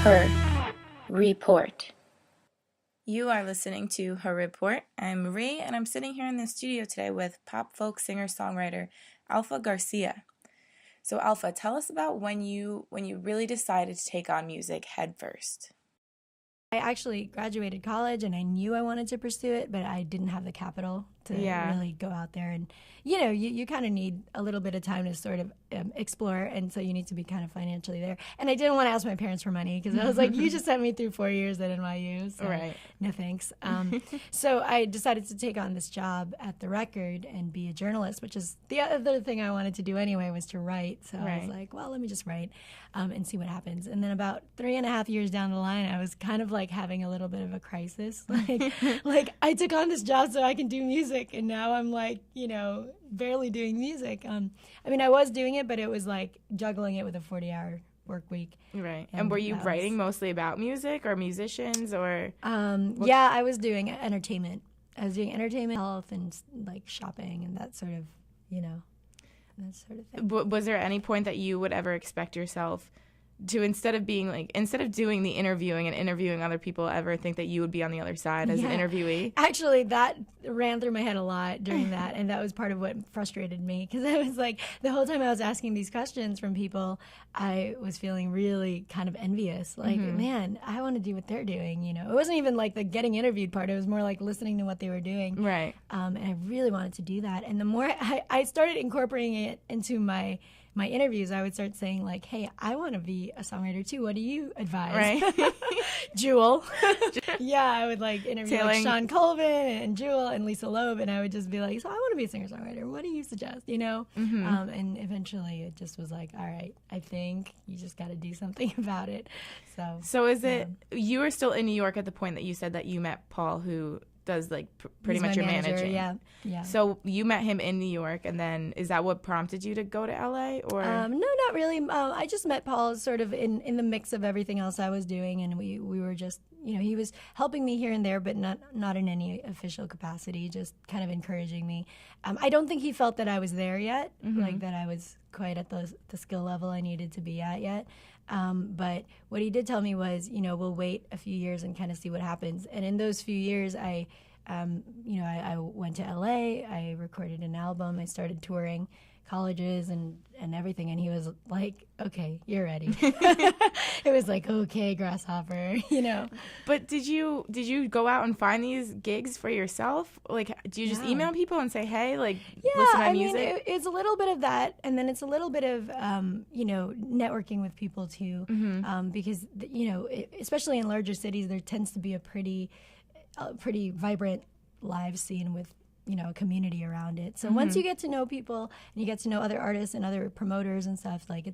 Her Report. You are listening to Her Report. I'm Marie, and I'm sitting here in the studio today with pop folk singer-songwriter Alfa Garcia. So Alfa, tell us about when you really decided to take on music headfirst. I actually graduated college and I knew I wanted to pursue it, but I didn't have the capital to really go out there. And, you kind of need a little bit of time to sort of explore. And so you need to be kind of financially there. And I didn't want to ask my parents for money because I was like, you just sent me through 4 years at NYU. So right. No thanks. So I decided to take on this job at the record and be a journalist, which is the other thing I wanted to do anyway, was to write. So I was like, well, let me just write and see what happens. And then about 3.5 years down the line, I was kind of like having a little bit of a crisis. Like I took on this job so I can do music. And now I'm like, barely doing music. I was doing it, but it was like juggling it with a 40-hour work week. Right. And were you writing mostly about music or musicians or? Yeah, I was doing entertainment. I was doing entertainment, health, and like shopping and that sort of, that sort of thing. Was there any point that you would ever expect yourself to, instead of doing the interviewing and interviewing other people, ever think that you would be on the other side as an interviewee? Actually, that ran through my head a lot during that, and that was part of what frustrated me, because I was like, the whole time I was asking these questions from people, I was feeling really kind of envious. Like, man, I want to do what they're doing, It wasn't even like the getting interviewed part. It was more like listening to what they were doing. Right. And I really wanted to do that. And the more I started incorporating it into my interviews, I would start saying like, hey, I want to be a songwriter too. What do you advise? Right. Jewel. Yeah, I would like interview like Sean Colvin and Jewel and Lisa Loeb, and I would just be like, so I want to be a singer-songwriter. What do you suggest? And eventually it just was like, all right, I think you just got to do something about it. So is it, you were still in New York at the point that you said that you met Paul, who does like pretty much your managing. Yeah. So you met him in New York, and then is that what prompted you to go to LA, or? No, not really. I just met Paul sort of in the mix of everything else I was doing, and we were just, he was helping me here and there, but not in any official capacity, just kind of encouraging me. I don't think he felt that I was there yet, like that I was quite at the skill level I needed to be at yet. But what he did tell me was, we'll wait a few years and kind of see what happens. And in those few years, I went to LA, I recorded an album, I started touring colleges and everything, and he was like, okay, you're ready. It was like, okay, grasshopper, But did you go out and find these gigs for yourself? Like, do you just email people and say, hey, like, listen to my music? Mean, it's a little bit of that, and then it's a little bit of, networking with people too, because, especially in larger cities, there tends to be a pretty vibrant live scene with a community around it. So once you get to know people and you get to know other artists and other promoters and stuff, like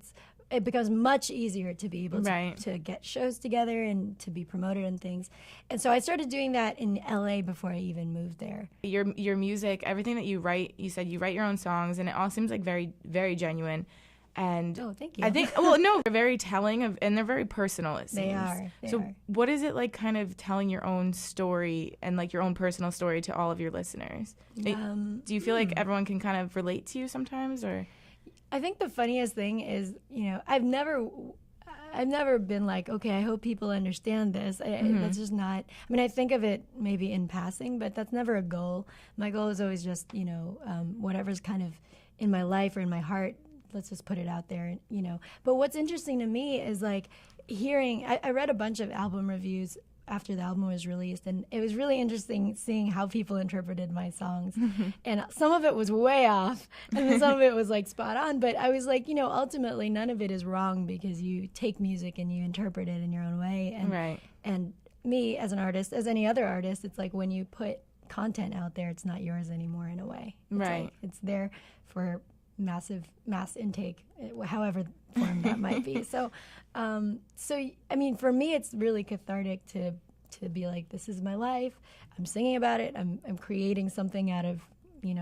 it becomes much easier to be able to get shows together and to be promoted and things. And so I started doing that in LA before I even moved there. Your music, everything that you write, you said you write your own songs, and it all seems like very, very genuine. And thank you. I think, they're very telling and they're very personal, it seems. They are. What is it like kind of telling your own story and like your own personal story to all of your listeners? Do you feel like everyone can kind of relate to you sometimes, or? I think the funniest thing is, I've never been like, okay, I hope people understand this. That's just not, I think of it maybe in passing, but that's never a goal. My goal is always just, whatever's kind of in my life or in my heart, let's just put it out there, But what's interesting to me is like I read a bunch of album reviews after the album was released, and it was really interesting seeing how people interpreted my songs. And some of it was way off, and then some of it was like spot on. But I was like, ultimately none of it is wrong, because you take music and you interpret it in your own way. And and me as an artist, as any other artist, it's like when you put content out there, it's not yours anymore in a way. It's there for mass intake, however form that might be. So for me, it's really cathartic to be like, this is my life. I'm singing about it. I'm creating something out of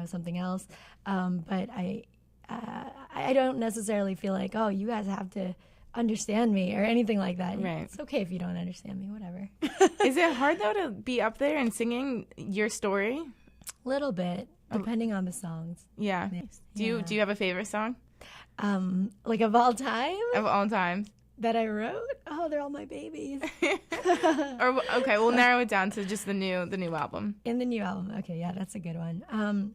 something else. But I don't necessarily feel like, oh, you guys have to understand me or anything like that. Right. It's okay if you don't understand me. Whatever. Is it hard though to be up there and singing your story? Little bit. Depending on the songs. Yeah. Do you have a favorite song? Like of all time? Of all time. that I wrote? Oh, they're all my babies. Or okay, we'll narrow it down to just the new album. In the new album. Okay, yeah, that's a good one.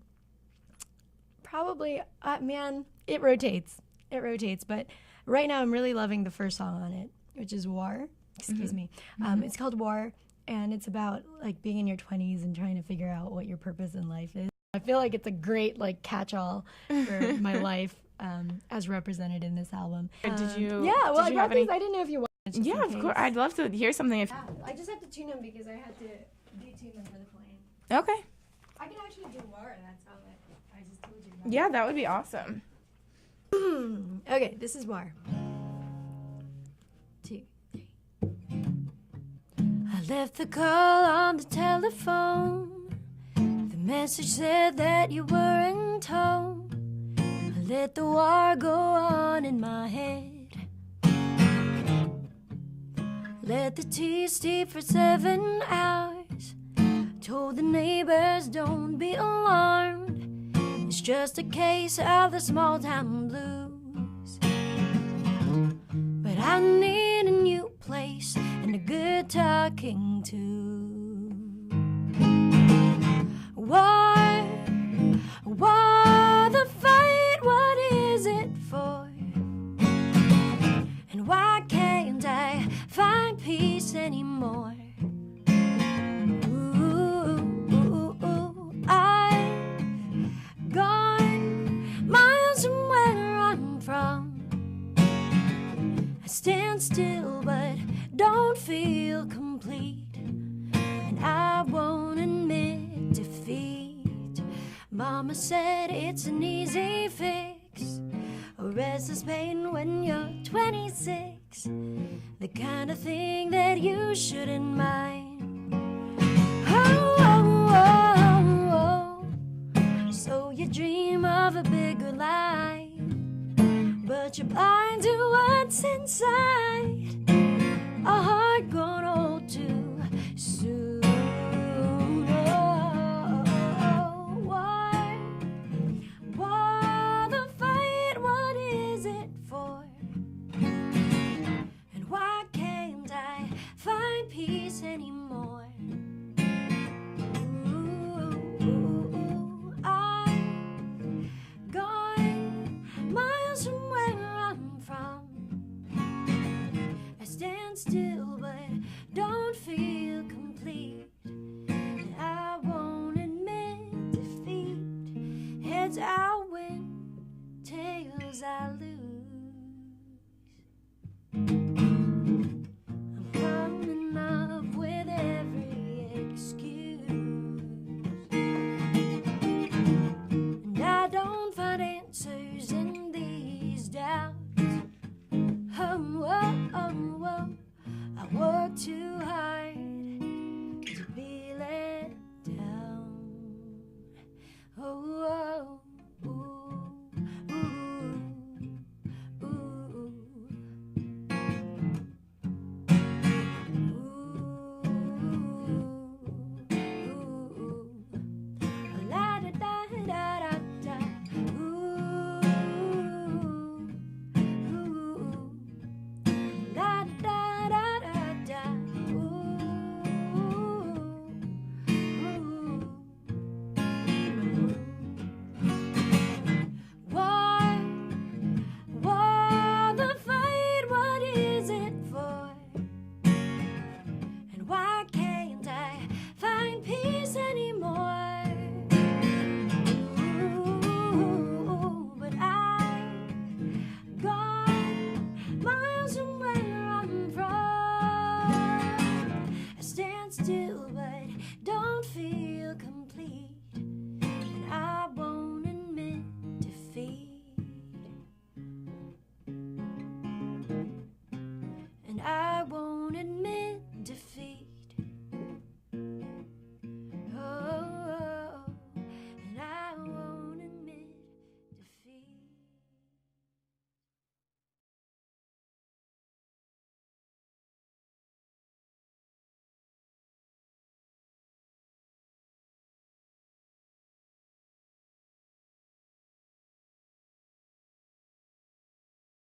Probably, man, it rotates. It rotates. But right now I'm really loving the first song on it, which is War. Excuse me. It's called War, and it's about like being in your 20s and trying to figure out what your purpose in life is. I feel like it's a great like catch-all for my life as represented in this album. Did you? Yeah, well, did I you got have these. any? I didn't know if you wanted. Yeah, of course. I'd love to hear something. If I just have to tune them because I had to detune them for the plane. okay. I can actually do War, and that's how I just told you about. Yeah, that would be awesome. Okay, this is War. 2, 3. I left the call on the telephone. The message said that you weren't home. I let the war go on in my head. Let the tea steep for 7 hours. Told the neighbors don't be alarmed. It's just a case of the small town blues. But I need a new place and a good talking to. War, war, the fight, what is it for? And why can't I find peace anymore? I've gone miles from where I'm from. I stand still but don't feel complete, and I won't admit defeat. Mama said it's an easy fix, a restless pain when you're 26, the kind of thing that you shouldn't mind. Oh, oh, oh, oh. So you dream of a bigger life, but you're blind to what's inside. A heart grown old too soon. Oh, war, war, the fight, what is it for? And why can't I find peace anymore? Ooh, I'm gone miles from where I'm from. I stand still